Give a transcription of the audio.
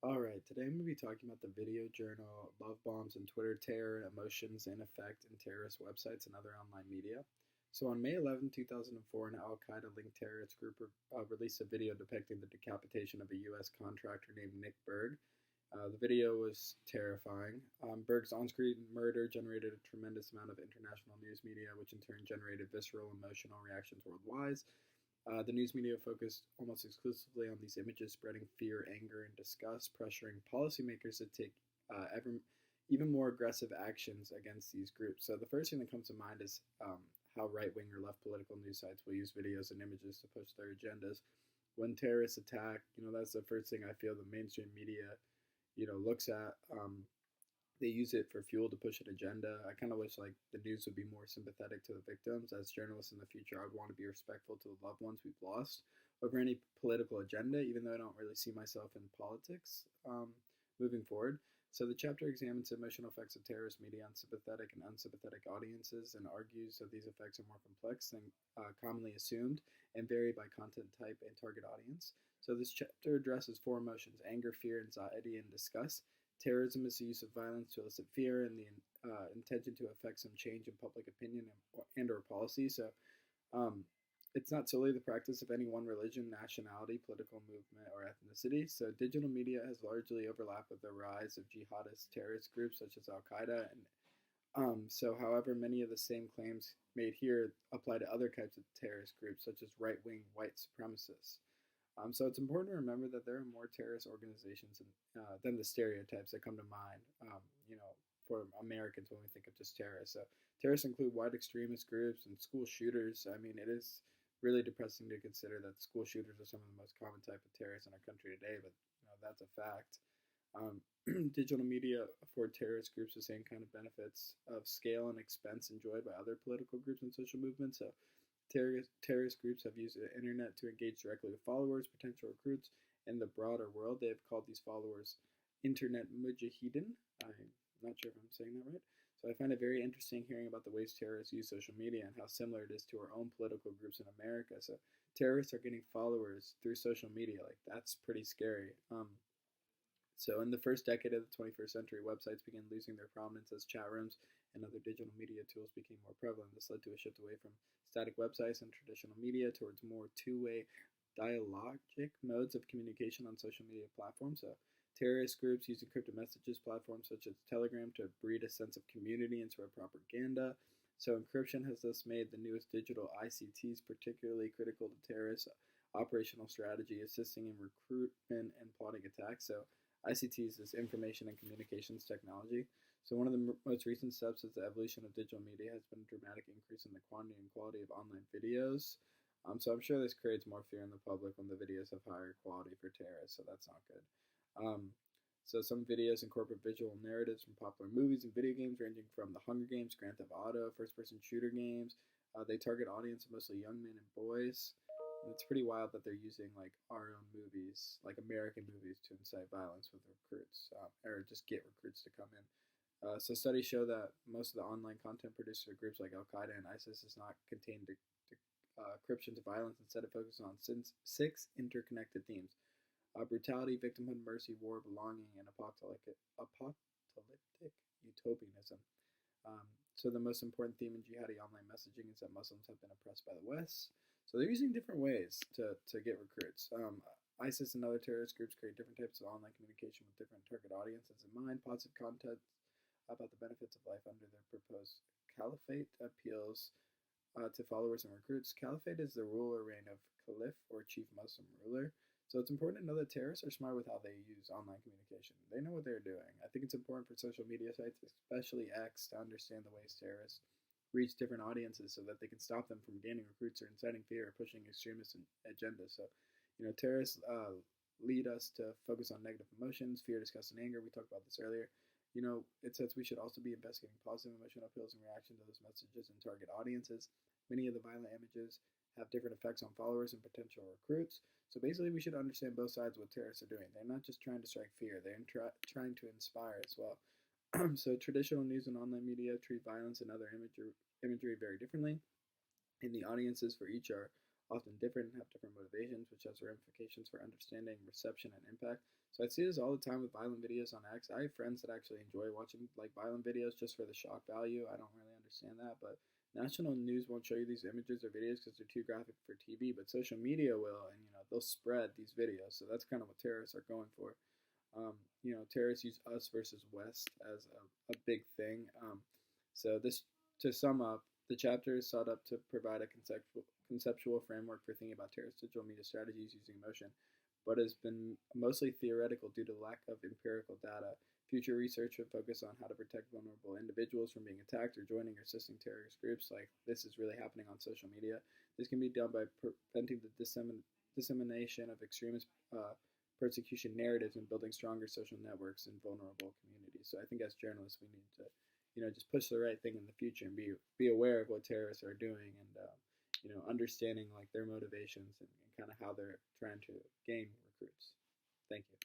Alright, today I'm going to be talking about the video journal Love Bombs and Twitter Terror, Emotions and Effect in Terrorist Websites and Other Online Media. So on May 11, 2004, an Al Qaeda linked terrorist group released a video depicting the decapitation of a U.S. contractor named Nick Berg. The video was terrifying. Berg's on screen murder generated a tremendous amount of international news media, which in turn generated visceral emotional reactions worldwide. The news media focused almost exclusively on these images, spreading fear, anger, and disgust, pressuring policymakers to take even more aggressive actions against these groups. So the first thing that comes to mind is how right-wing or left political news sites will use videos and images to push their agendas. When terrorists attack, that's the first thing I feel the mainstream media, looks at. They use it for fuel to push an agenda. I kind of wish like the news would be more sympathetic to the victims. As journalists in the future, I would want to be respectful to the loved ones we've lost over any political agenda, even though I don't really see myself in politics moving forward. So the chapter examines the emotional effects of terrorist media on sympathetic and unsympathetic audiences and argues that these effects are more complex than commonly assumed and vary by content type and target audience. So this chapter addresses four emotions: anger, fear, anxiety, and disgust. Terrorism is the use of violence to elicit fear and the intention to affect some change in public opinion and or policy. So um, it's not solely the practice of any one religion, nationality, political movement, or ethnicity. So digital media has largely overlapped with the rise of jihadist terrorist groups such as Al Qaeda. And however, many of the same claims made here apply to other types of terrorist groups, such as right-wing white supremacists. So it's important to remember that there are more terrorist organizations than the stereotypes that come to mind, for Americans when we think of just terrorists. So terrorists include white extremist groups and school shooters. I mean, it is really depressing to consider that school shooters are some of the most common type of terrorists in our country today, but that's a fact. Um, Digital media afford terrorist groups the same kind of benefits of scale and expense enjoyed by other political groups and social movements. So terrorist groups have used the internet to engage directly with followers, potential recruits, and the broader world. They have called these followers internet mujahideen. I'm not sure if I'm saying that right. So I find it very interesting hearing about the ways terrorists use social media and how similar it is to our own political groups in America. So terrorists are getting followers through social media. Like, that's pretty scary. So in the first decade of the 21st century, websites began losing their prominence as chat rooms and other digital media tools became more prevalent. This led to a shift away from static websites and traditional media towards more two-way dialogic modes of communication on social media platforms. So terrorist groups use encrypted messages platforms such as Telegram to breed a sense of community and spread propaganda. So encryption has thus made the newest digital ICTs particularly critical to terrorist operational strategy, assisting in recruitment and plotting attacks. So ICTs is information and communications technology. So one of the most recent steps is the evolution of digital media has been a dramatic increase in the quantity and quality of online videos. So I'm sure this creates more fear in the public when the videos have higher quality for terrorists, so that's not good. So some videos incorporate visual narratives from popular movies and video games ranging from The Hunger Games, Grand Theft Auto, first-person shooter games. They target audience of mostly young men and boys. And it's pretty wild that they're using like our own movies, like American movies, to incite violence with recruits, or just get recruits to come in. So studies show that most of the online content produced for groups like Al Qaeda and ISIS is not contained to encryption to violence. Instead, it focuses on six interconnected themes: brutality, victimhood, mercy, war, belonging, and apocalyptic utopianism. So the most important theme in jihadi online messaging is that Muslims have been oppressed by the West. So they're using different ways to get recruits. ISIS and other terrorist groups create different types of online communication with different target audiences in mind. Positive content about the benefits of life under their proposed caliphate appeals to followers and recruits. Caliphate is the rule or reign of caliph or chief Muslim ruler. So it's important to know that terrorists are smart with how they use online communication. They know what they're doing. I think it's important for social media sites, especially X, to understand the ways terrorists reach different audiences so that they can stop them from gaining recruits or inciting fear or pushing extremist agendas. So, terrorists lead us to focus on negative emotions, fear, disgust, and anger. We talked about this earlier. It says we should also be investigating positive emotional appeals in reaction to those messages and target audiences. Many of the violent images have different effects on followers and potential recruits. So basically, we should understand both sides of what terrorists are doing. They're not just trying to strike fear, they're trying to inspire as well. So traditional news and online media treat violence and other imagery very differently, and the audiences for each are often different and have different motivations, which has ramifications for understanding, reception, and impact. So I see this all the time with violent videos on X. I have friends that actually enjoy watching like violent videos just for the shock value. I don't really understand that, but national news won't show you these images or videos because they're too graphic for TV, but social media will, and they'll spread these videos. So that's kind of what terrorists are going for. Terrorists use us versus West as a big thing. So this, to sum up, the chapter is sought up to provide a conceptual framework for thinking about terrorist digital media strategies using emotion, but has been mostly theoretical due to lack of empirical data. Future research should focus on how to protect vulnerable individuals from being attacked or joining or assisting terrorist groups. Like this is really happening on social media. This can be done by preventing the dissemination of extremist persecution narratives and building stronger social networks in vulnerable communities. So I think as journalists, we need to, just push the right thing in the future and be aware of what terrorists are doing and, understanding like their motivations and kind of how they're trying to gain recruits. Thank you.